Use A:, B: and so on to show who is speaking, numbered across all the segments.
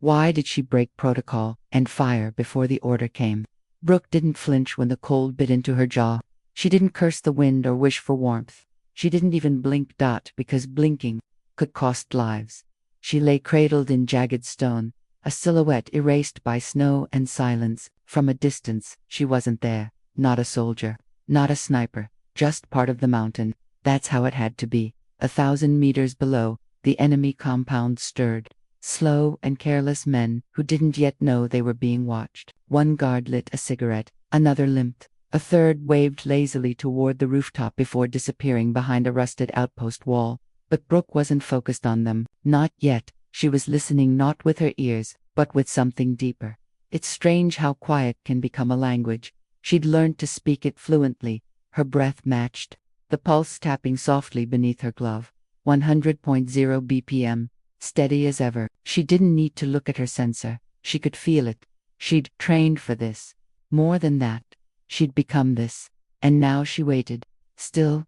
A: Why did she break protocol and fire before the order came? Brooke didn't flinch when the cold bit into her jaw. She didn't curse the wind or wish for warmth. She didn't even blink. Because blinking could cost lives. She lay cradled in jagged stone, a silhouette erased by snow and silence. From a distance, she wasn't there. Not a soldier, not a sniper, just part of the mountain. That's how it had to be. 1,000 meters below, the enemy compound stirred. Slow and careless men who didn't yet know they were being watched. One guard lit a cigarette, another limped. A third waved lazily toward the rooftop before disappearing behind a rusted outpost wall. But Brooke wasn't focused on them. Not yet. She was listening not with her ears, but with something deeper. It's strange how quiet can become a language. She'd learned to speak it fluently. Her breath matched, the pulse tapping softly beneath her glove. 100.0 BPM, steady as ever. She didn't need to look at her sensor. She could feel it. She'd trained for this. More than that, she'd become this. And now she waited, still,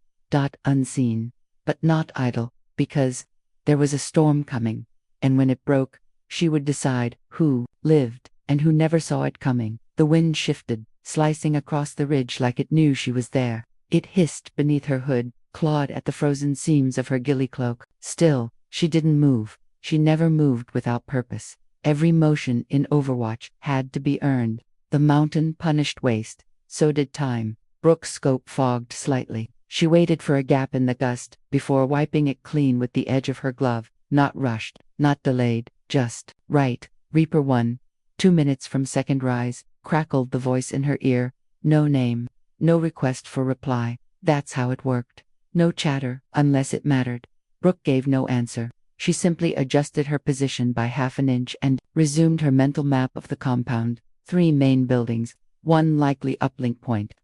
A: unseen, but not idle, because there was a storm coming. And when it broke, she would decide who lived and who never saw it coming. The wind shifted, slicing across the ridge like it knew she was there. It hissed beneath her hood, clawed at the frozen seams of her ghillie cloak. Still, she didn't move. She never moved without purpose. Every motion in Overwatch had to be earned. The mountain punished waste. So did time. Brooke's scope fogged slightly. She waited for a gap in the gust before wiping it clean with the edge of her glove. Not rushed, not delayed, just right. Reaper 1. 2 minutes from second rise, crackled the voice in her ear. No name. No request for reply. That's how it worked. No chatter, unless it mattered. Brooke gave no answer. She simply adjusted her position by half an inch and resumed her mental map of the compound. 3 main buildings, 1 likely uplink point.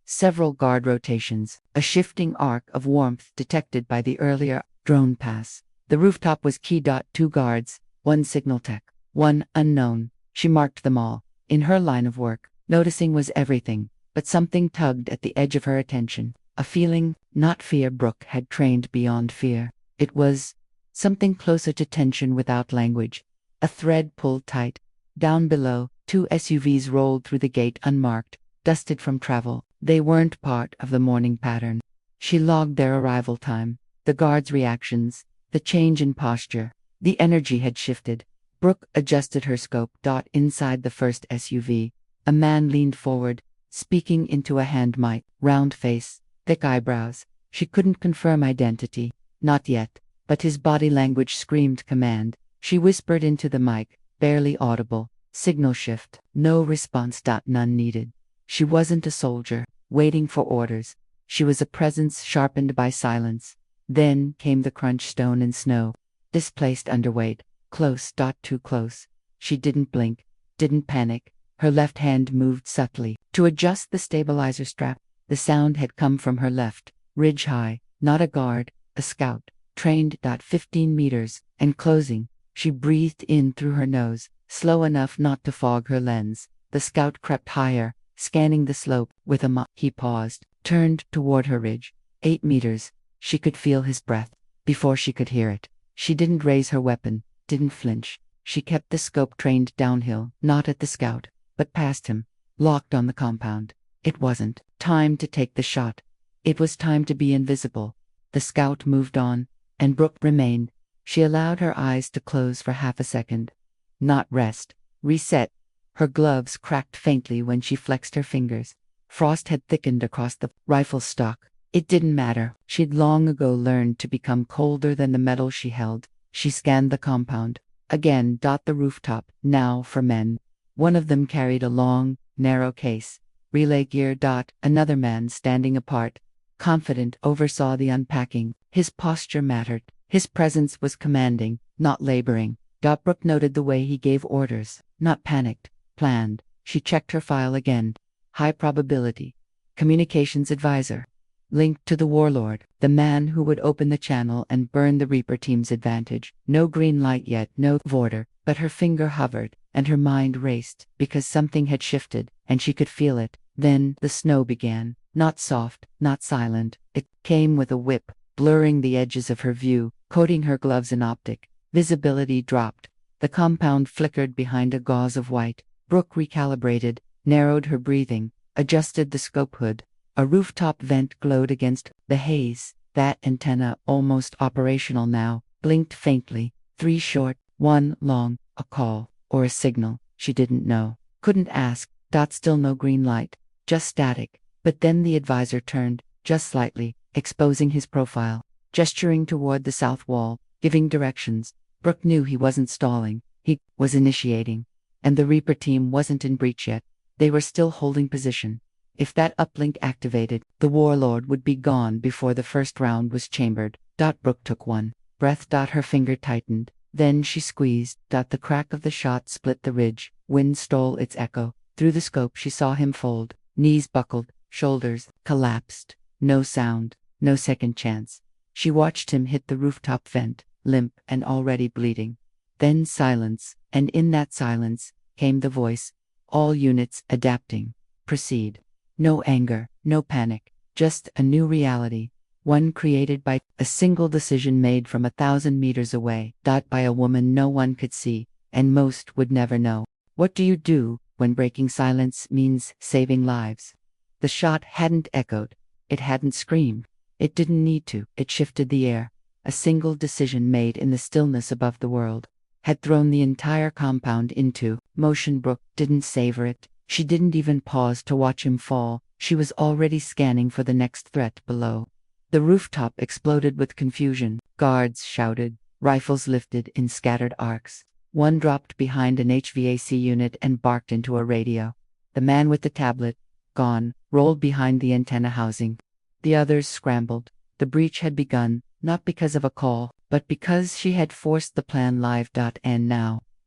A: Several guard rotations, a shifting arc of warmth detected by the earlier drone pass. The rooftop was key. 2 guards, 1 signal tech, 1 unknown. She marked them all. In her line of work, noticing was everything, but something tugged at the edge of her attention. A feeling, not fear. Brooke had trained beyond fear. It was something closer to tension without language. A thread pulled tight. Down below, 2 SUVs rolled through the gate unmarked, dusted from travel. They weren't part of the morning pattern. She logged their arrival time, the guards' reactions, the change in posture. The energy had shifted. Brooke adjusted her scope. Inside the first SUV, a man leaned forward, speaking into a hand mic. Round face, thick eyebrows. She couldn't confirm identity. Not yet, but his body language screamed command. She whispered into the mic, barely audible. Signal shift. No response. None needed. She wasn't a soldier, waiting for orders. She was a presence sharpened by silence. Then came the crunch. Stone and snow. Displaced underweight. Close. Too close. She didn't blink, didn't panic. Her left hand moved subtly to adjust the stabilizer strap. The sound had come from her left, ridge high, not a guard, a scout, trained. 15 meters, and closing. She breathed in through her nose, slow enough not to fog her lens. The scout crept higher, scanning the slope with a He paused, turned toward her ridge. 8 meters. She could feel his breath before she could hear it. She didn't raise her weapon, didn't flinch. She kept the scope trained downhill, not at the scout, but past him, locked on the compound. It wasn't time to take the shot. It was time to be invisible. The scout moved on, and Brooke remained. She allowed her eyes to close for half a second. Not rest, reset. Her gloves cracked faintly when she flexed her fingers. Frost had thickened across the rifle stock. It didn't matter. She'd long ago learned to become colder than the metal she held. She scanned the compound. Again. The rooftop, now for men. One of them carried a long, narrow case. Relay gear. Another man standing apart, confident, oversaw the unpacking. His posture mattered. His presence was commanding, not laboring. Brooke noted the way he gave orders, not panicked, planned. She checked her file again. High probability. Communications advisor. Linked to the warlord, the man who would open the channel and burn the Reaper team's advantage. No green light yet, no order, but her finger hovered, and her mind raced, because something had shifted, and she could feel it. Then the snow began, not soft, not silent. It came with a whip, blurring the edges of her view, coating her gloves in optic. Visibility dropped. The compound flickered behind a gauze of white. Brooke recalibrated, narrowed her breathing, adjusted the scope hood. A rooftop vent glowed against the haze. That antenna, almost operational now, blinked faintly. 3 short, 1 long, a call, or a signal, she didn't know. Couldn't ask. Still no green light, just static. But then the advisor turned, just slightly, exposing his profile, gesturing toward the south wall, giving directions. Brooke knew he wasn't stalling, he was initiating. And the Reaper team wasn't in breach yet. They were still holding position. If that uplink activated, the warlord would be gone before the first round was chambered. Brooke took one breath. Her finger tightened. Then she squeezed. The crack of the shot split the ridge. Wind stole its echo. Through the scope she saw him fold. Knees buckled, shoulders collapsed. No sound, no second chance. She watched him hit the rooftop vent, limp and already bleeding. Then silence, and in that silence came the voice. All units adapting. Proceed. No anger, no panic, just a new reality. One created by a single decision made from 1,000 meters away. By a woman no one could see, and most would never know. What do you do when breaking silence means saving lives? The shot hadn't echoed. It hadn't screamed. It didn't need to. It shifted the air. A single decision made in the stillness above the world had thrown the entire compound into motion. Brooke didn't savor it. She didn't even pause to watch him fall. She was already scanning for the next threat below. The rooftop exploded with confusion. Guards shouted. Rifles lifted in scattered arcs. One dropped behind an HVAC unit and barked into a radio. The man with the tablet, gone, rolled behind the antenna housing. The others scrambled. The breach had begun, not because of a call, but because she had forced the plan live. And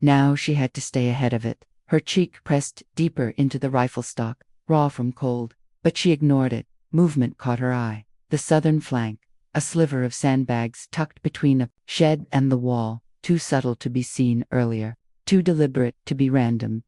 A: now she had to stay ahead of it. Her cheek pressed deeper into the rifle stock, raw from cold, but she ignored it. Movement caught her eye. The southern flank, a sliver of sandbags tucked between a shed and the wall, too subtle to be seen earlier, too deliberate to be random.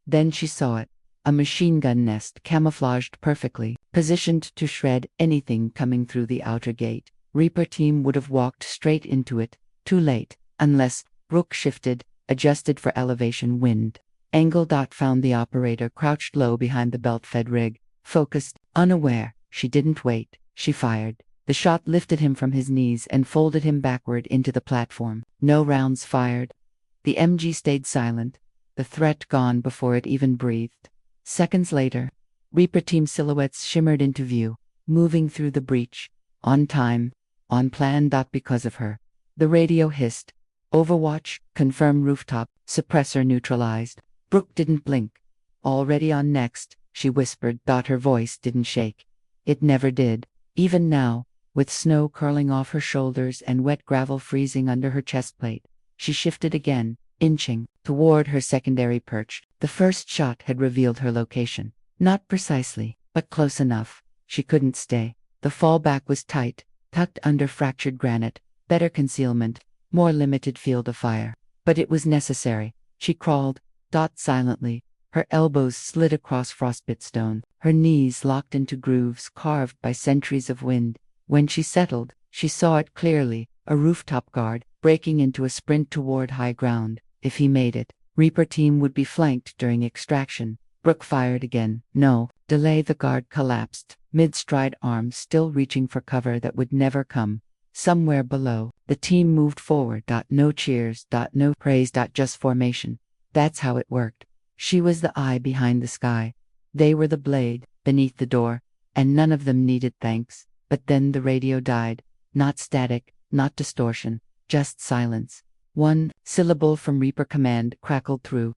A: Then she saw it. A machine gun nest camouflaged perfectly, positioned to shred anything coming through the outer gate. Reaper team would have walked straight into it, too late, unless Brooke shifted, adjusted for elevation wind. Angle. Found the operator crouched low behind the belt-fed rig, focused, unaware. She didn't wait. She fired. The shot lifted him from his knees and folded him backward into the platform. No rounds fired. The MG stayed silent, the threat gone before it even breathed. Seconds later, Reaper team silhouettes shimmered into view, moving through the breach. On time, on plan. Because of her. The radio hissed. Overwatch, confirm rooftop, suppressor neutralized. Brooke didn't blink. Already on next, she whispered. Her voice didn't shake. It never did. Even now, with snow curling off her shoulders and wet gravel freezing under her chest plate, she shifted again, inching toward her secondary perch. The first shot had revealed her location. Not precisely, but close enough. She couldn't stay. The fallback was tight, tucked under fractured granite, better concealment, more limited field of fire. But it was necessary. She crawled, silently. Her elbows slid across frostbit stone, her knees locked into grooves carved by centuries of wind. When she settled, she saw it clearly, a rooftop guard, breaking into a sprint toward high ground. If he made it, Reaper team would be flanked during extraction. Brooke fired again. No, delay. The guard collapsed, mid-stride, arms still reaching for cover that would never come. Somewhere below, the team moved forward. No cheers. No praise. Just formation. That's how it worked. She was the eye behind the sky. They were the blade beneath the door, and none of them needed thanks. But then the radio died. Not static, not distortion, just silence. One syllable from Reaper command crackled through.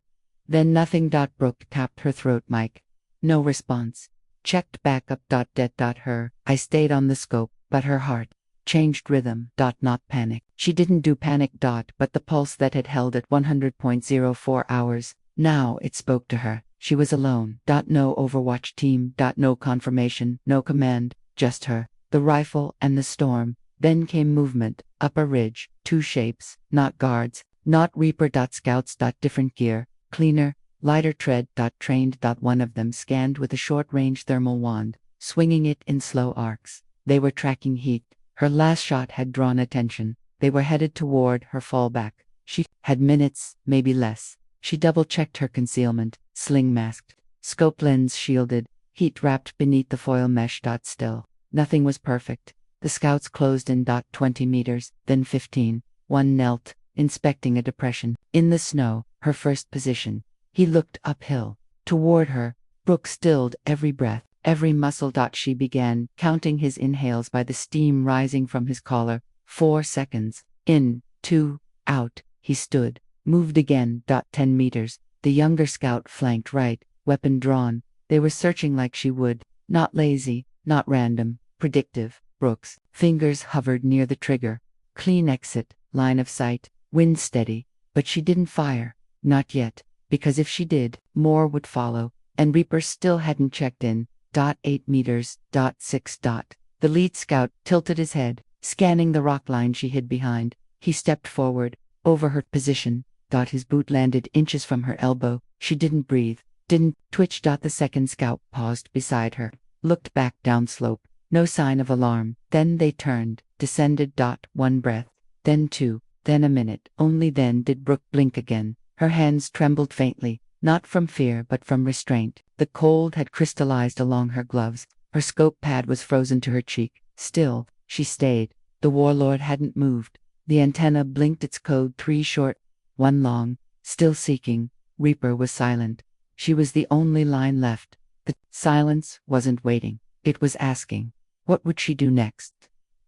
A: Then nothing. Brooke tapped her throat mic. No response. Checked back up. Dead. Her. I stayed on the scope, but her heart changed rhythm. Not panic. She didn't do panic. But the pulse that had held at 100.04 hours. Now it spoke to her. She was alone. No Overwatch team. No confirmation, no command, just her, the rifle, and the storm. Then came movement, up a ridge, 2 shapes, not guards, not Reaper. Scouts. Different gear, cleaner, lighter tread. Trained. One of them scanned with a short-range thermal wand, swinging it in slow arcs. They were tracking heat. Her last shot had drawn attention. They were headed toward her fallback. She had minutes, maybe less. She double-checked her concealment, sling masked, scope lens shielded, heat wrapped beneath the foil mesh. Still, nothing was perfect. The scouts closed in. 20 meters, then 15. One knelt, inspecting a depression in the snow, her first position. He looked uphill, toward her. Brooke stilled every breath, every muscle. She began counting his inhales by the steam rising from his collar. 4 seconds. In, 2, out. He stood, moved again. 10 meters. The younger scout flanked right, weapon drawn. They were searching like she would, not lazy, not random, predictive. Brooke's fingers hovered near the trigger. Clean exit, line of sight, wind steady. But she didn't fire. Not yet, because if she did, more would follow. And Reaper still hadn't checked in. 8 meters. 6. The lead scout tilted his head, scanning the rock line she hid behind. He stepped forward, over her position. His boot landed inches from her elbow. She didn't breathe, didn't twitch. The second scout paused beside her, looked back downslope. No sign of alarm. Then they turned, descended. 1 breath, then 2, then a minute. Only then did Brooke blink again. Her hands trembled faintly, not from fear but from restraint. The cold had crystallized along her gloves. Her scope pad was frozen to her cheek. Still, she stayed. The warlord hadn't moved. The antenna blinked its code 3 short, 1 long, still seeking. Reaper was silent. She was the only line left. The silence wasn't waiting. It was asking. What would she do next?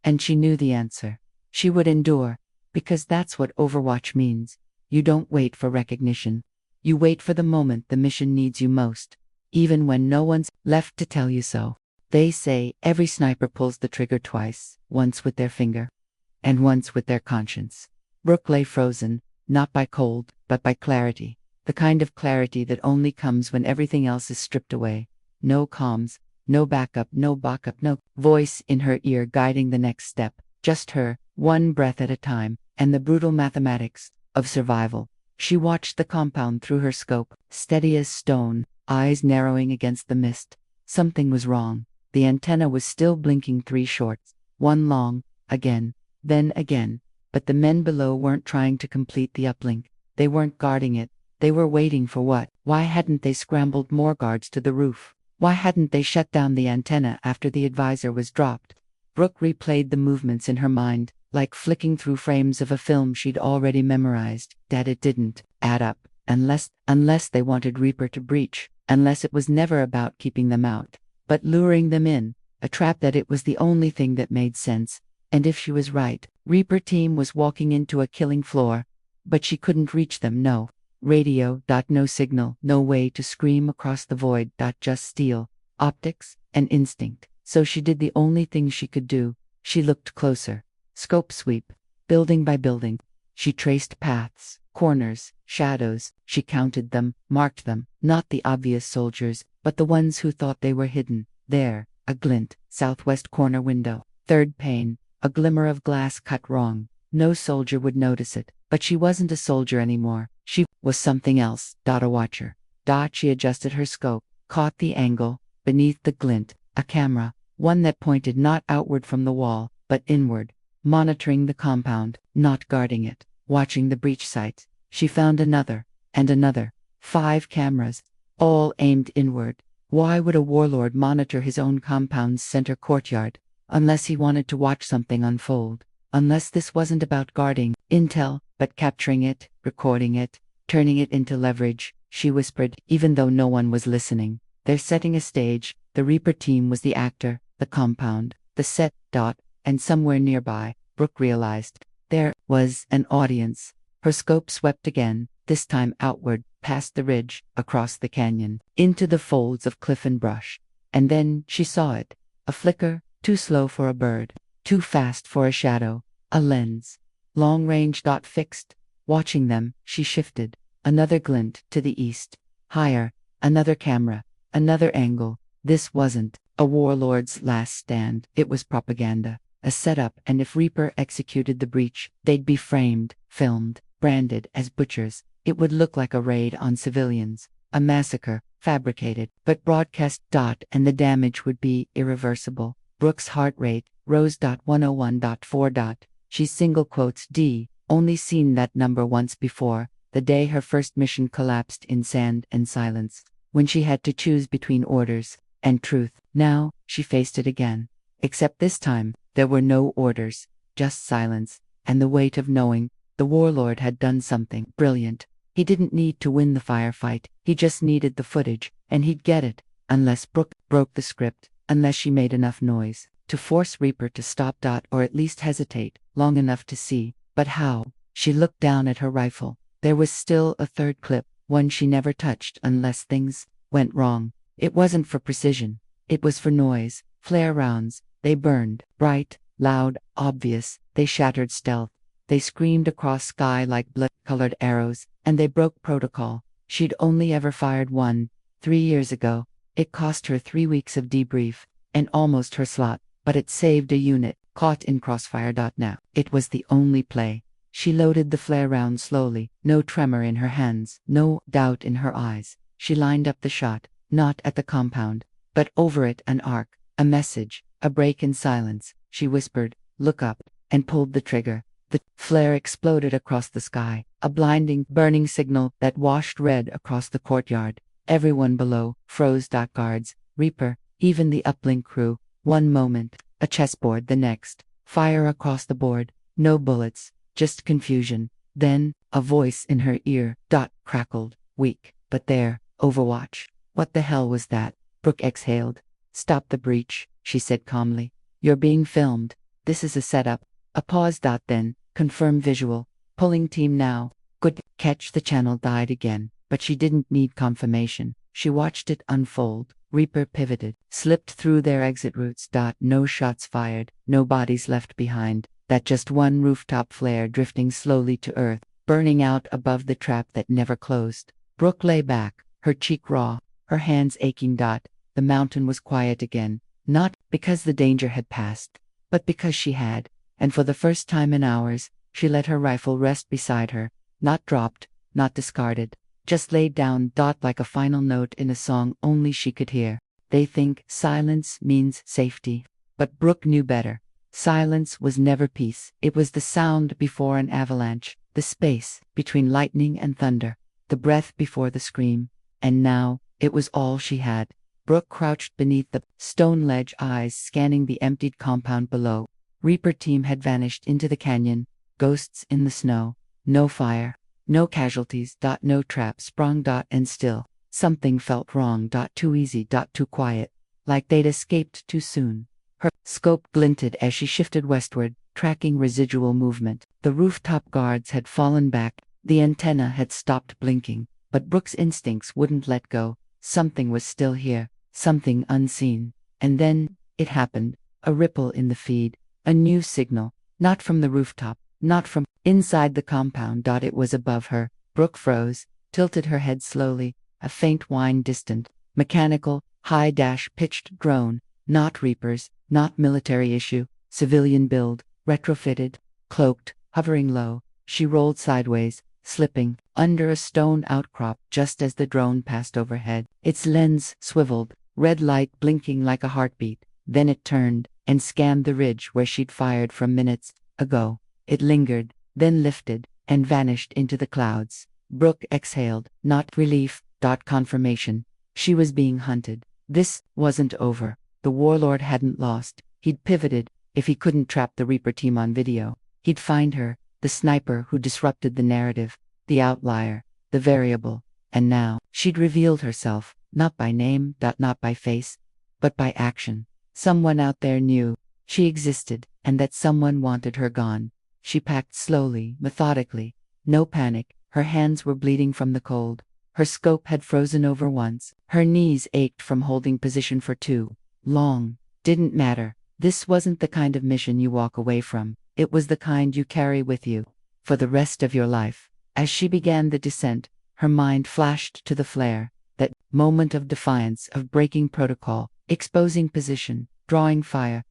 A: And she knew the answer. She would endure, because that's what Overwatch means. You don't wait for recognition. You wait for the moment the mission needs you most, even when no one's left to tell you so. They say every sniper pulls the trigger twice, once with their finger, and once with their conscience. Brooke lay frozen, not by cold, but by clarity. The kind of clarity that only comes when everything else is stripped away. No comms, no backup, no voice in her ear guiding the next step. Just her, one breath at a time, and the brutal mathematics of survival. She watched the compound through her scope, steady as stone, eyes narrowing against the mist. Something was wrong. The antenna was still blinking 3 shorts, 1 long, again, then again. But the men below weren't trying to complete the uplink. They weren't guarding it. They were waiting for what? Why hadn't they scrambled more guards to the roof? Why hadn't they shut down the antenna after the advisor was dropped? Brooke replayed the movements in her mind, like flicking through frames of a film she'd already memorized. That it didn't add up, unless they wanted Reaper to breach, unless it was never about keeping them out, but luring them in, a trap. That it was the only thing that made sense. And if she was right, Reaper team was walking into a killing floor. But she couldn't reach them. No radio. No signal, no way to scream across the void. Just steel, optics, and instinct. So she did the only thing she could do. She looked closer. Scope sweep, building by building. She traced paths, corners, shadows. She counted them, marked them. Not the obvious soldiers, but the ones who thought they were hidden. There, a glint, southwest corner window. 3rd pane, a glimmer of glass cut wrong. No soldier would notice it, but she wasn't a soldier anymore. She was something else. A watcher. She adjusted her scope, caught the angle. Beneath the glint, a camera, one that pointed not outward from the wall, but inward, monitoring the compound, not guarding it, watching the breach sites. She found another, and another. 5 cameras, all aimed inward. Why would a warlord monitor his own compound's center courtyard? Unless he wanted to watch something unfold. Unless this wasn't about guarding intel, but capturing it, recording it, turning it into leverage. She whispered, even though no one was listening. They're setting a stage. The Reaper team was the actor, the compound, the set. And somewhere nearby, Brooke realized, there was an audience. Her scope swept again, this time outward, past the ridge, across the canyon, into the folds of cliff and brush. And then she saw it. A flicker, too slow for a bird, too fast for a shadow. A lens. Long range. Fixed. Watching them, she shifted. Another glint to the east. Higher. Another camera. Another angle. This wasn't a warlord's last stand. It was propaganda. A setup, and if Reaper executed the breach, they'd be framed, filmed, branded as butchers. It would look like a raid on civilians. A massacre, fabricated, but broadcast. And the damage would be irreversible. Brooke's heart rate rose. 101.4. She single quotes D, only seen that number once before, the day her first mission collapsed in sand and silence, when she had to choose between orders and truth. Now, she faced it again. Except this time, there were no orders, just silence, and the weight of knowing the warlord had done something brilliant. He didn't need to win the firefight, he just needed the footage, and he'd get it, unless Brooke broke the script, unless she made enough noise to force Reaper to stop. Or at least hesitate long enough to see. But how? She looked down at her rifle. There was still a third clip, one she never touched unless things went wrong. It wasn't for precision. It was for noise. Flare rounds. They burned. Bright, loud, obvious. They shattered stealth. They screamed across sky like blood-colored arrows, and they broke protocol. She'd only ever fired one, 3 years ago. It cost her 3 weeks of debrief, and almost her slot, but it saved a unit, caught in crossfire. Now, it was the only play. She loaded the flare round slowly, no tremor in her hands, no doubt in her eyes. She lined up the shot, not at the compound, but over it, an arc, a message, a break in silence. She whispered, "Look up," and pulled the trigger. The flare exploded across the sky, a blinding, burning signal that washed red across the courtyard. Everyone below froze. Guards, Reaper, even the uplink crew. One moment, a chessboard, the next. Fire across the board, no bullets, just confusion. Then, a voice in her ear. Crackled, weak, but there. Overwatch. What the hell was that? Brooke exhaled. "Stop the breach," she said calmly. "You're being filmed. This is a setup." A pause. Then, confirm visual. "Pulling team now." Good catch. The channel died again, but she didn't need confirmation. She watched it unfold. Reaper pivoted, slipped through their exit routes. No shots fired, no bodies left behind. That just one rooftop flare drifting slowly to earth, burning out above the trap that never closed. Brooke lay back, her cheek raw, her hands aching. The mountain was quiet again, not because the danger had passed, but because she had. And for the first time in hours, she let her rifle rest beside her, not dropped, not discarded, just laid down. Like a final note in a song only she could hear. They think silence means safety, but Brooke knew better. Silence was never peace. It was the sound before an avalanche, the space between lightning and thunder, the breath before the scream. And now, it was all she had. Brooke crouched beneath the stone ledge, eyes scanning the emptied compound below. Reaper team had vanished into the canyon, ghosts in the snow. No fire, no casualties. No trap sprung. And still, something felt wrong. Too easy. Too quiet. Like they'd escaped too soon. Her scope glinted as she shifted westward, tracking residual movement. The rooftop guards had fallen back, the antenna had stopped blinking, but Brooke's instincts wouldn't let go. Something was still here, something unseen. And then, it happened, a ripple in the feed, a new signal, not from the rooftop, not from inside the compound. It was above her. Brooke froze, tilted her head slowly, a faint whine distant, mechanical, high-pitched drone. Not Reapers, not military issue, civilian build, retrofitted, cloaked, hovering low. She rolled sideways, slipping, under a stone outcrop just as the drone passed overhead. Its lens swiveled, red light blinking like a heartbeat. Then it turned, and scanned the ridge where she'd fired from minutes ago. It lingered, then lifted, and vanished into the clouds. Brooke exhaled, not relief, confirmation. She was being hunted. This wasn't over. The warlord hadn't lost. He'd pivoted. If he couldn't trap the Reaper team on video, he'd find her, the sniper who disrupted the narrative, the outlier, the variable. And now, she'd revealed herself, not by name, not by face, but by action. Someone out there knew she existed, and that someone wanted her gone. She packed slowly, methodically. No panic. Her hands were bleeding from the cold. Her scope had frozen over once. Her knees ached from holding position for too long. Didn't matter. This wasn't the kind of mission you walk away from. It was the kind you carry with you for the rest of your life. As she began the descent, her mind flashed to the flare, that moment of defiance, of breaking protocol, exposing position, drawing fire.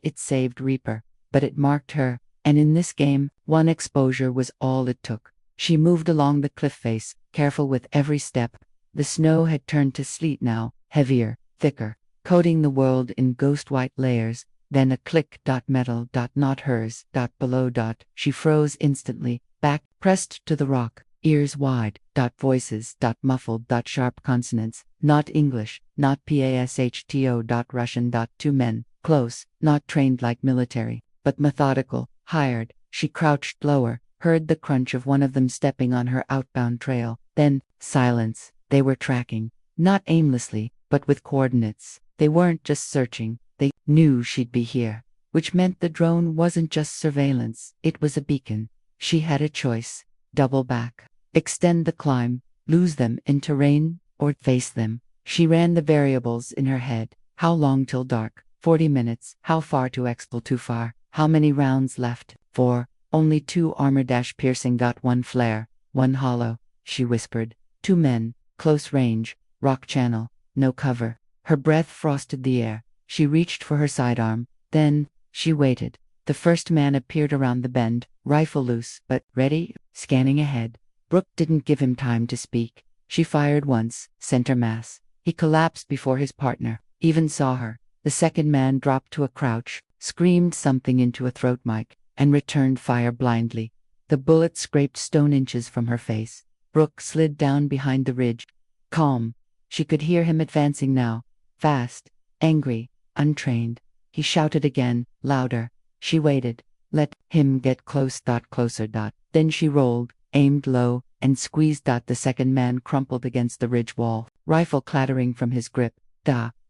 A: It saved Reaper, but it marked her, and in this game, one exposure was all it took. She moved along the cliff face, careful with every step. The snow had turned to sleet now, heavier, thicker, coating the world in ghost-white layers. then a click. Metal. Not hers. Below. She froze instantly, back pressed to the rock, ears wide. Voices. Muffled. Sharp consonants. Not English, not PASHTO. Russian. Two men, close, not trained like military, but methodical, hired. She crouched lower, heard the crunch of one of them stepping on her outbound trail. Then, silence. They were tracking. Not aimlessly, but with coordinates. They weren't just searching, they knew she'd be here. Which meant the drone wasn't just surveillance, it was a beacon. She had a choice. Double back. Extend the climb. Lose them in terrain, or face them. She ran the variables in her head. How long till dark? 40 minutes. How far to exfil? Too far. How many rounds left? 4. Only 2 armor. Piercing. One flare. One hollow. She whispered. 2 men. Close range. Rock channel. No cover. Her breath frosted the air. She reached for her sidearm. Then, she waited. The first man appeared around the bend, rifle loose, but ready, scanning ahead. Brooke didn't give him time to speak. She fired once, center mass. He collapsed before his partner, even saw her. The second man dropped to a crouch, screamed something into a throat mic, and returned fire blindly. The bullet scraped stone inches from her face. Brooke slid down behind the ridge. Calm. She could hear him advancing now. Fast, angry, untrained. He shouted again, louder. She waited. Let him get close. Closer. Then she rolled, aimed low, and squeezed. The second man crumpled against the ridge wall, rifle clattering from his grip.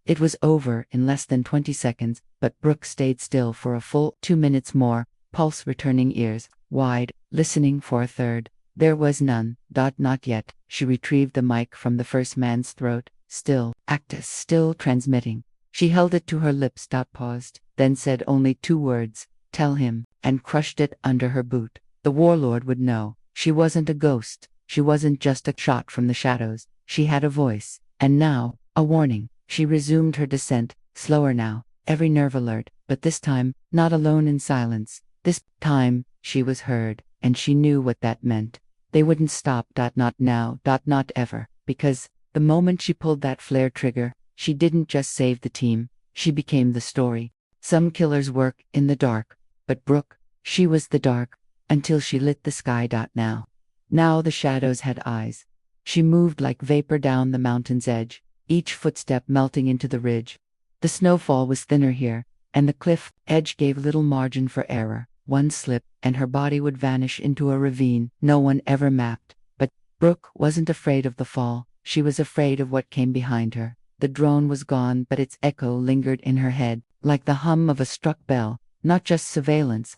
A: It was over in less than 20 seconds, but Brooke stayed still for a full 2 minutes more, pulse returning, ears wide, listening for a third. There was none. Not yet. She retrieved the mic from the first man's throat. Still, Actus still transmitting. She held it to her lips. Paused, then said only 2 words, "Tell him," and crushed it under her boot. The warlord would know. She wasn't a ghost. She wasn't just a shot from the shadows. She had a voice. And now, a warning. She resumed her descent, slower now, every nerve alert, but this time, not alone in silence. This time, she was heard, and she knew what that meant. They wouldn't stop. Not now. Not ever. Because, the moment she pulled that flare trigger, she didn't just save the team, she became the story. Some killers work in the dark, but Brooke, she was the dark, until she lit the sky. Now the shadows had eyes. She moved like vapor down the mountain's edge, each footstep melting into the ridge. The snowfall was thinner here, and the cliff edge gave little margin for error. One slip, and her body would vanish into a ravine no one ever mapped. But Brooke wasn't afraid of the fall, she was afraid of what came behind her. The drone was gone, but its echo lingered in her head, like the hum of a struck bell, not just surveillance.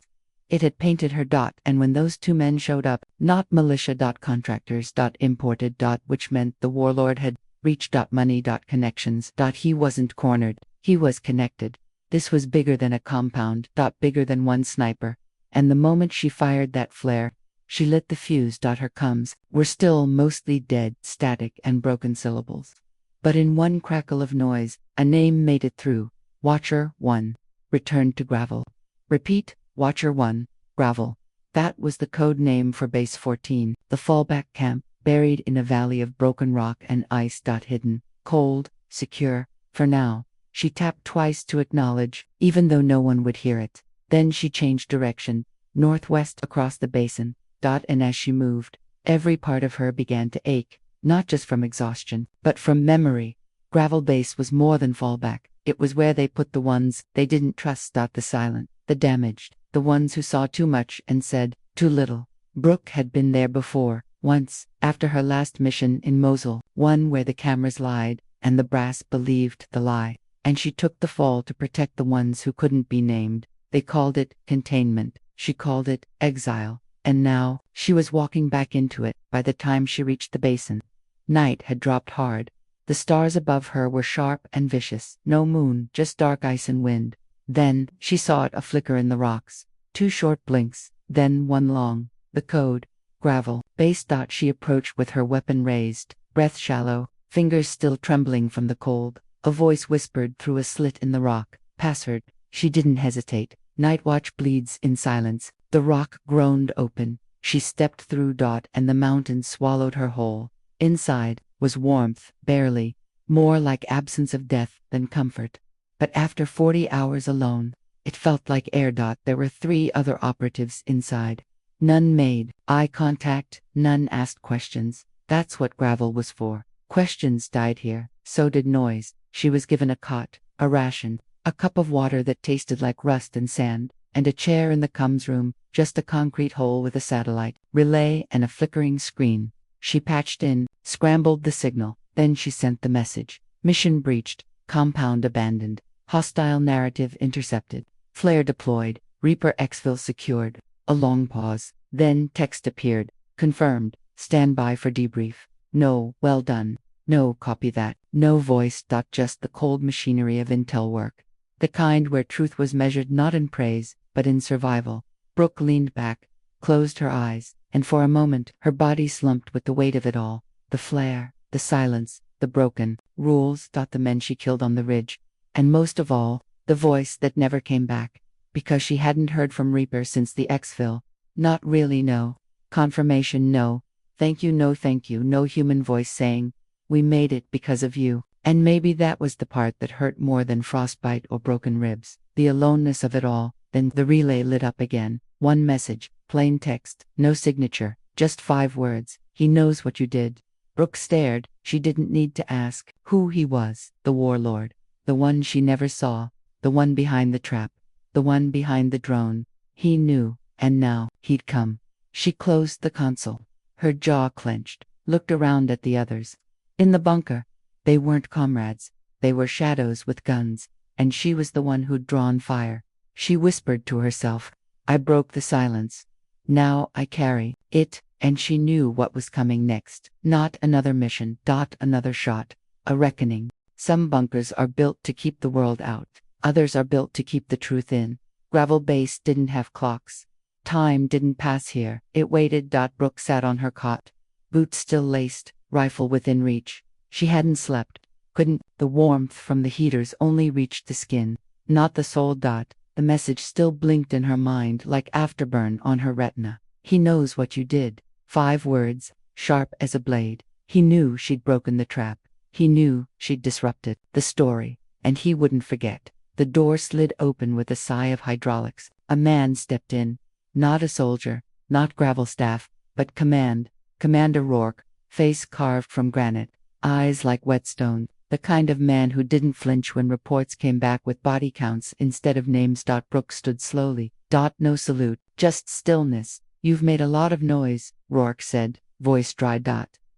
A: It had painted her. And when those 2 men showed up, not militia. Contractors. Imported. Which meant the warlord had reached. Money. Connections. He wasn't cornered, he was connected. This was bigger than a compound. Bigger than one sniper. And the moment she fired that flare, she lit the fuse. Her comms were still mostly dead, static, and broken syllables. But in one crackle of noise, a name made it through. Watcher 1. Returned to gravel. Repeat, Watcher 1, gravel. That was the code name for Base 14, the fallback camp, buried in a valley of broken rock and ice. Hidden, cold, secure, for now. She tapped twice to acknowledge, even though no one would hear it. Then she changed direction, northwest across the basin. And as she moved, every part of her began to ache, not just from exhaustion, but from memory. Gravel Base was more than fallback. It was where they put the ones they didn't trust. The silent, the damaged, the ones who saw too much and said too little. Brooke had been there before, once, after her last mission in Mosul, one where the cameras lied, and the brass believed the lie. And she took the fall to protect the ones who couldn't be named. They called it containment. She called it exile. And now, she was walking back into it. By the time she reached the basin, night had dropped hard. The stars above her were sharp and vicious. No moon, just dark ice and wind. Then, she saw it, a flicker in the rocks. 2 short blinks, then 1 long. The code. Gravel. Base. She approached with her weapon raised, breath shallow, fingers still trembling from the cold. A voice whispered through a slit in the rock. Password. She didn't hesitate. Night watch bleeds in silence. The rock groaned open. She stepped through. And the mountain swallowed her whole. Inside was warmth, barely, more like absence of death than comfort. But after 40 hours alone, It felt like air. There were 3 other operatives inside. None made eye contact, none asked questions. That's what gravel was for. Questions died here. So did noise. She was given a cot, a ration, a cup of water that tasted like rust and sand, and a chair in the comms room, just a concrete hole with a satellite relay and a flickering screen. She patched in, scrambled the signal, then she sent the message. Mission breached, compound abandoned, hostile narrative intercepted, flare deployed, Reaper exfil secured. A long pause, then text appeared. Confirmed, stand by for debrief. No, well done. No, copy that. No voice. Just the cold machinery of intel work. The kind where truth was measured not in praise, but in survival. Brooke leaned back, closed her eyes, and for a moment her body slumped with the weight of it all. The flare, the silence, the broken rules. The men she killed on the ridge. And most of all, the voice that never came back. Because she hadn't heard from Reaper since the exfil. Not really, no. Confirmation, no. Thank you, no thank you. No human voice saying, we made it because of you. And maybe that was the part that hurt more than frostbite or broken ribs. The aloneness of it all. Then the relay lit up again. One message, plain text, no signature, just 5 words. He knows what you did. Brooke stared. She didn't need to ask who he was. The warlord. The one she never saw. The one behind the trap. The one behind the drone. He knew, and now he'd come. She closed the console. Her jaw clenched, looked around at the others. In the bunker, they weren't comrades. They were shadows with guns, and she was the one who'd drawn fire. She whispered to herself, I broke the silence. Now I carry it, and she knew what was coming next. Not another mission. Another shot. A reckoning. Some bunkers are built to keep the world out. Others are built to keep the truth in. Gravel Base didn't have clocks. Time didn't pass here. It waited. Brooke sat on her cot. Boots still laced, rifle within reach. She hadn't slept. Couldn't. The warmth from the heaters only reached the skin, not the soul. The message still blinked in her mind like afterburn on her retina. He knows what you did. 5 words, sharp as a blade. He knew she'd broken the trap. He knew she'd disrupted the story, and he wouldn't forget. The door slid open with a sigh of hydraulics. A man stepped in. Not a soldier, not gravel staff, but Commander Rourke, face carved from granite, eyes like whetstone, the kind of man who didn't flinch when reports came back with body counts instead of names. Brooke stood slowly. No salute, just stillness. You've made a lot of noise, Rourke said, voice dry.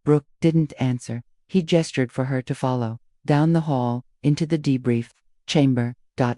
A: Brooke didn't answer. He gestured for her to follow. Down the hall, into the debrief chamber.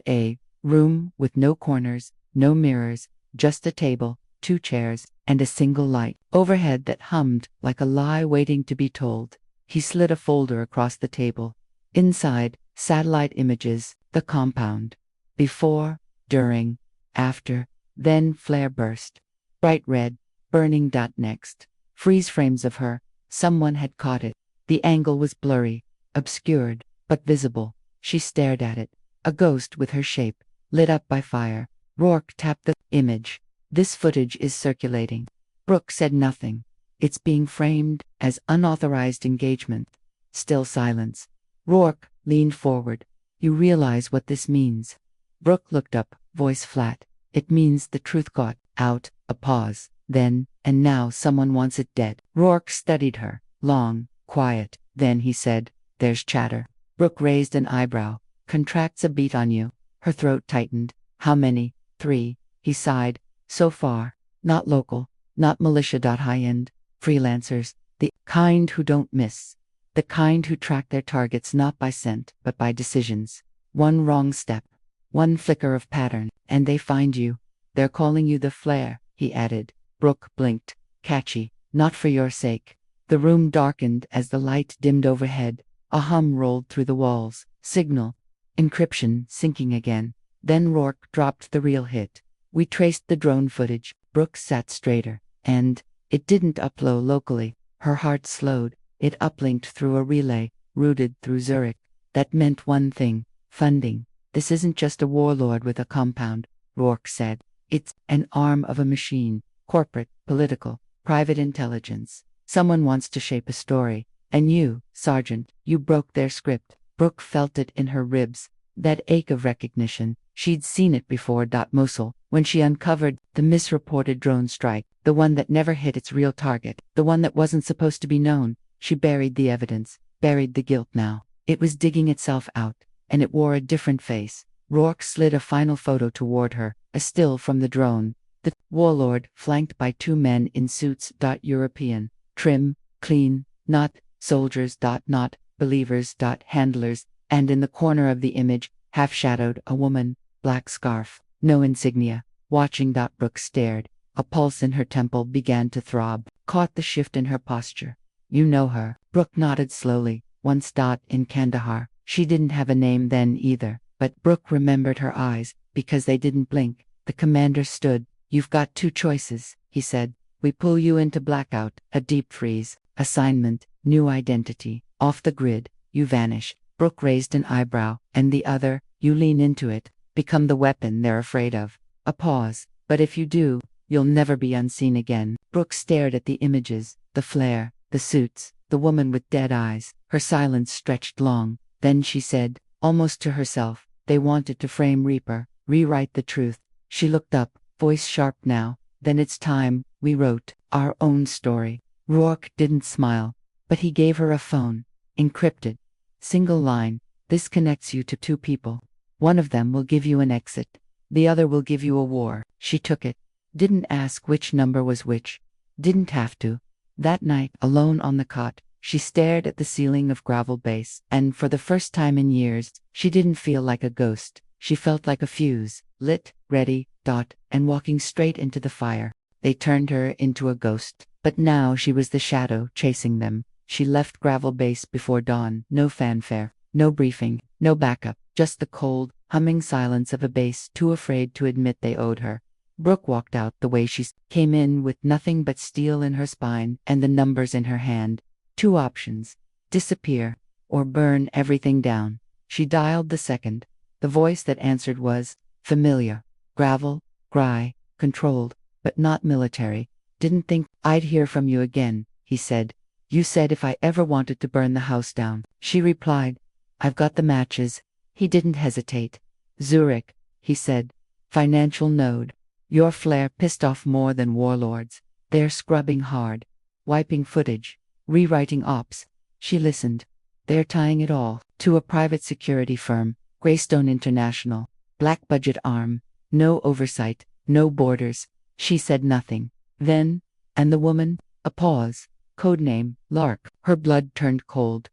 A: A room with no corners, no mirrors, just a table, 2 chairs, and a single light overhead that hummed like a lie waiting to be told. He slid a folder across the table. Inside, satellite images, the compound. Before, during, after, then flare burst. Bright red, burning. Next, freeze frames of her. Someone had caught it. The angle was blurry, obscured, but visible. She stared at it. A ghost with her shape, lit up by fire. Rourke tapped the image. This footage is circulating. Brooke said nothing. It's being framed as unauthorized engagement. Still silence. Rourke leaned forward. You realize what this means? Brooke looked up, voice flat. It means the truth got out. A pause. Then, and now someone wants it dead. Rourke studied her. Long, quiet. Then he said, there's chatter. Brooke raised an eyebrow. Contracts a beat on you. Her throat tightened. How many? 3. He sighed. So far. Not local. Not militia. High-end. Freelancers. The kind who don't miss. The kind who track their targets not by scent, but by decisions. One wrong step. One flicker of pattern, and they find you. They're calling you the flare, he added. Brooke blinked. Catchy. Not for your sake. The room darkened as the light dimmed overhead. A hum rolled through the walls. Signal. Encryption sinking again. Then Rourke dropped the real hit. We traced the drone footage. Brooke sat straighter. And it didn't upload locally. Her heart slowed. It uplinked through a relay, routed through Zurich. That meant one thing. Funding. This isn't just a warlord with a compound, Rourke said. It's an arm of a machine. Corporate, political, private intelligence. Someone wants to shape a story. And you, Sergeant, you broke their script. Brooke felt it in her ribs. That ache of recognition. She'd seen it before. Mosul, when she uncovered the misreported drone strike, the one that never hit its real target, the one that wasn't supposed to be known, she buried the evidence, buried the guilt now. It was digging itself out, and it wore a different face. Rourke slid a final photo toward her, a still from the drone. The warlord, flanked by two men in suits. European, trim, clean, not soldiers. Not believers. Handlers, and in the corner of the image, half-shadowed, a woman, black scarf, no insignia, watching. Brooke stared. A pulse in her temple began to throb, caught the shift in her posture. You know her. Brooke nodded slowly. Once. In Kandahar. She didn't have a name then either, but Brooke remembered her eyes, because they didn't blink. The commander stood. You've got two choices, he said. We pull you into blackout, a deep freeze, assignment, new identity, off the grid, you vanish. Brooke raised an eyebrow. And the other, you lean into it, become the weapon they're afraid of. A pause. But if you do, you'll never be unseen again. Brooke stared at the images, the flare, the suits, the woman with dead eyes. Her silence stretched long. Then she said, almost to herself, they wanted to frame Reaper, rewrite the truth. She looked up, voice sharp now. Then it's time, we wrote our own story. Rourke didn't smile, but he gave her a phone. Encrypted. Single line. This connects you to two people. One of them will give you an exit. The other will give you a war. She took it. Didn't ask which number was which. Didn't have to. That night, alone on the cot, she stared at the ceiling of gravel base, and for the first time in years, she didn't feel like a ghost. She felt like a fuse, lit, ready, and walking straight into the fire. They turned her into a ghost, but now she was the shadow chasing them. She left gravel base before dawn. No fanfare, no briefing, no backup, just the cold, humming silence of a base too afraid to admit they owed her. Brooke walked out the way she came in, with nothing but steel in her spine and the numbers in her hand. Two options: disappear, or burn everything down. She dialed the second. The voice that answered was familiar. Gravel, dry, controlled, but not military. Didn't think I'd hear from you again, he said. You said if I ever wanted to burn the house down. She replied, I've got the matches. He didn't hesitate. Zurich, he said. Financial node. Your flare pissed off more than warlords. They're scrubbing hard. Wiping footage. Rewriting ops. She listened. They're tying it all to a private security firm, Greystone International. Black budget arm. No oversight, no borders. She said nothing. Then, and the woman? A pause. Codename, Lark. Her blood turned cold.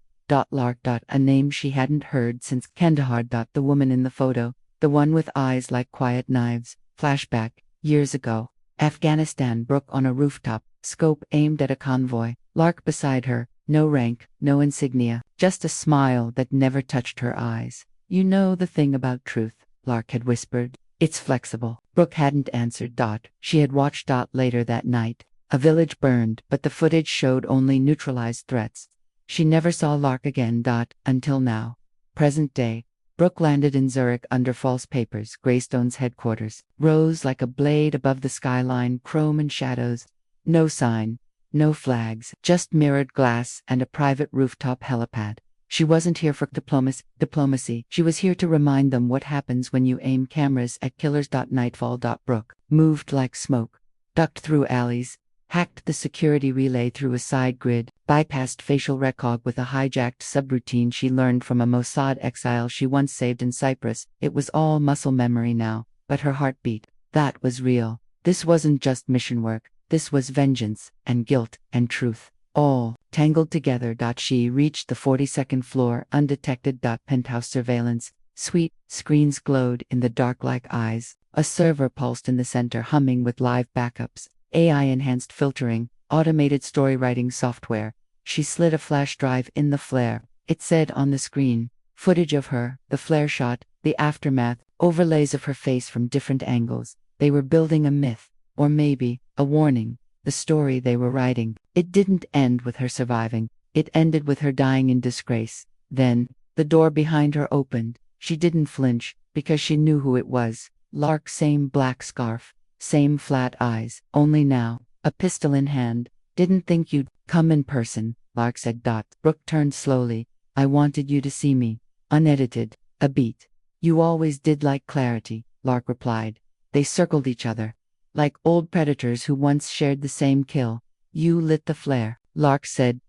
A: Lark. A name she hadn't heard since Kandahar. The woman in the photo, the one with eyes like quiet knives. Flashback, years ago. Afghanistan. Brooke on a rooftop, scope aimed at a convoy. Lark beside her, no rank, no insignia, just a smile that never touched her eyes. You know the thing about truth, Lark had whispered. It's flexible. Brooke hadn't answered. She had watched. Later that night. A village burned, but the footage showed only neutralized threats. She never saw Lark again. Until now. Present day. Brooke landed in Zurich under false papers. Greystone's headquarters rose like a blade above the skyline, chrome and shadows. No sign, no flags, just mirrored glass and a private rooftop helipad. She wasn't here for diplomacy. She was here to remind them what happens when you aim cameras at killers. Nightfall. Brooke moved like smoke, ducked through alleys, hacked the security relay through a side grid, bypassed facial recog with a hijacked subroutine she learned from a Mossad exile she once saved in Cyprus. It was all muscle memory now, but her heartbeat, that was real. This wasn't just mission work. This was vengeance, and guilt, and truth, all tangled together. She reached the 42nd floor undetected. Penthouse surveillance. Sweet screens glowed in the dark like eyes. A server pulsed in the center, humming with live backups. AI-enhanced filtering, automated story-writing software. She slid a flash drive in the flare. It said on the screen, footage of her, the flare shot, the aftermath, overlays of her face from different angles. They were building a myth, or maybe a warning, the story they were writing. It didn't end with her surviving. It ended with her dying in disgrace. Then, the door behind her opened. She didn't flinch, because she knew who it was. Lark. Same black scarf. Same flat eyes, only now, a pistol in hand. Didn't think you'd come in person, Lark said. Brooke turned slowly. I wanted you to see me. Unedited. A beat. You always did like clarity, Lark replied. They circled each other, like old predators who once shared the same kill. You lit the flare, Lark said.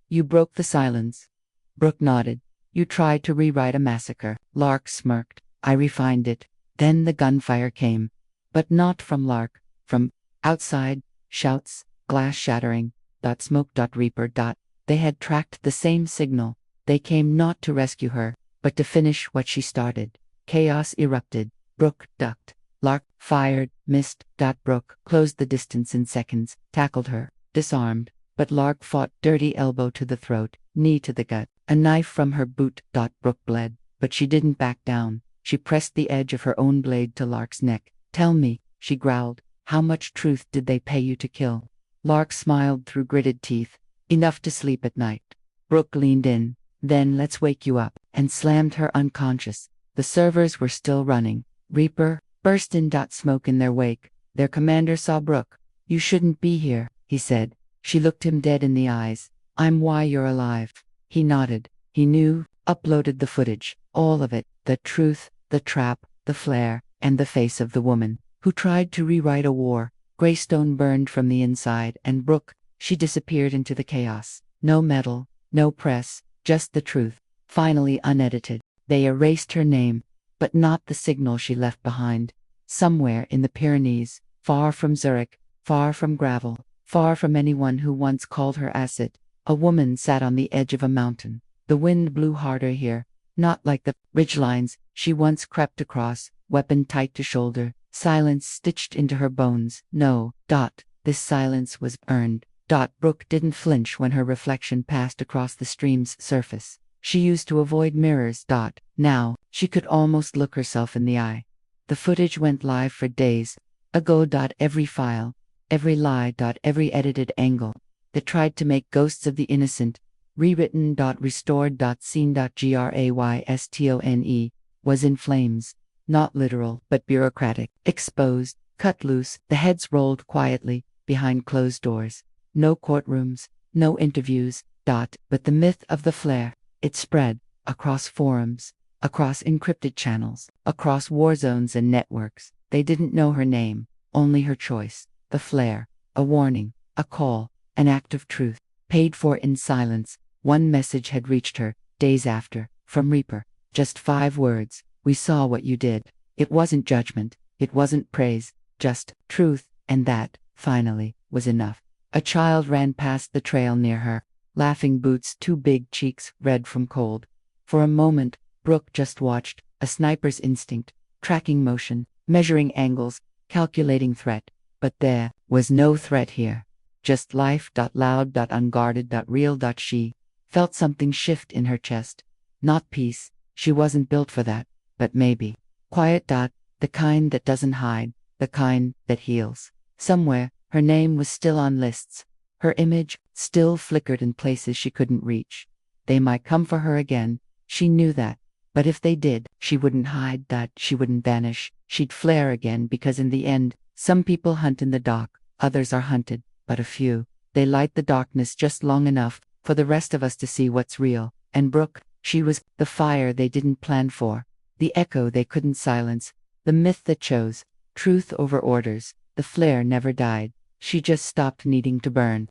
A: You broke the silence. Brooke nodded. You tried to rewrite a massacre. Lark smirked. I refined it. Then the gunfire came. But not from Lark. From outside, shouts, glass shattering, smoke, Reaper. They had tracked the same signal. They came not to rescue her, but to finish what she started. Chaos erupted. Brooke ducked. Lark fired, missed. Brooke closed the distance in seconds, tackled her, disarmed. But Lark fought, dirty elbow to the throat, knee to the gut, a knife from her boot. Brooke bled, but she didn't back down. She pressed the edge of her own blade to Lark's neck. Tell me, she growled, how much truth did they pay you to kill? Lark smiled through gritted teeth. Enough to sleep at night. Brooke leaned in. Then let's wake you up, and slammed her unconscious. The servers were still running. Reaper burst in. Smoke in their wake. Their commander saw Brooke. You shouldn't be here, he said. She looked him dead in the eyes. I'm why you're alive. He nodded. He knew, uploaded the footage, all of it, the truth, the trap, the flare, and the face of the woman who tried to rewrite a war. Greystone burned from the inside, and Brooke, she disappeared into the chaos. No medal, no press, just the truth, finally unedited. They erased her name, but not the signal she left behind. Somewhere in the Pyrenees, far from Zurich, far from gravel, far from anyone who once called her acid, a woman sat on the edge of a mountain. The wind blew harder here, not like the ridgelines she once crept across, weapon tight to shoulder, silence stitched into her bones. No, this silence was earned. Brooke didn't flinch when her reflection passed across the stream's surface. She used to avoid mirrors. Now, she could almost look herself in the eye. The footage went live for days ago. Every file, every lie. Every edited angle that tried to make ghosts of the innocent, rewritten. Restored. Scene. Graystone was in flames. Not literal, but bureaucratic. Exposed, cut loose. The heads rolled quietly, behind closed doors. No courtrooms, no interviews. But the myth of the flare, it spread across forums, across encrypted channels, across war zones and networks. They didn't know her name, only her choice. The flare, a warning, a call, an act of truth, paid for in silence. One message had reached her, days after, from Reaper. Just 5 words. We saw what you did. It wasn't judgment, it wasn't praise, just truth, and that, finally, was enough. A child ran past the trail near her, laughing boots, 2 big cheeks red from cold. For a moment, Brooke just watched, a sniper's instinct, tracking motion, measuring angles, calculating threat. But there was no threat here. Just life. Loud. Unguarded. Real. She felt something shift in her chest. Not peace, she wasn't built for that, but maybe. Quiet. The kind that doesn't hide, the kind that heals. Somewhere, her name was still on lists. Her image still flickered in places she couldn't reach. They might come for her again, she knew that. But if they did, she wouldn't hide. She wouldn't vanish. She'd flare again, because in the end, some people hunt in the dark, others are hunted, but a few. They light the darkness just long enough for the rest of us to see what's real. And Brooke, she was the fire they didn't plan for, the echo they couldn't silence, the myth that chose truth over orders. The flare never died. She just stopped needing to burn.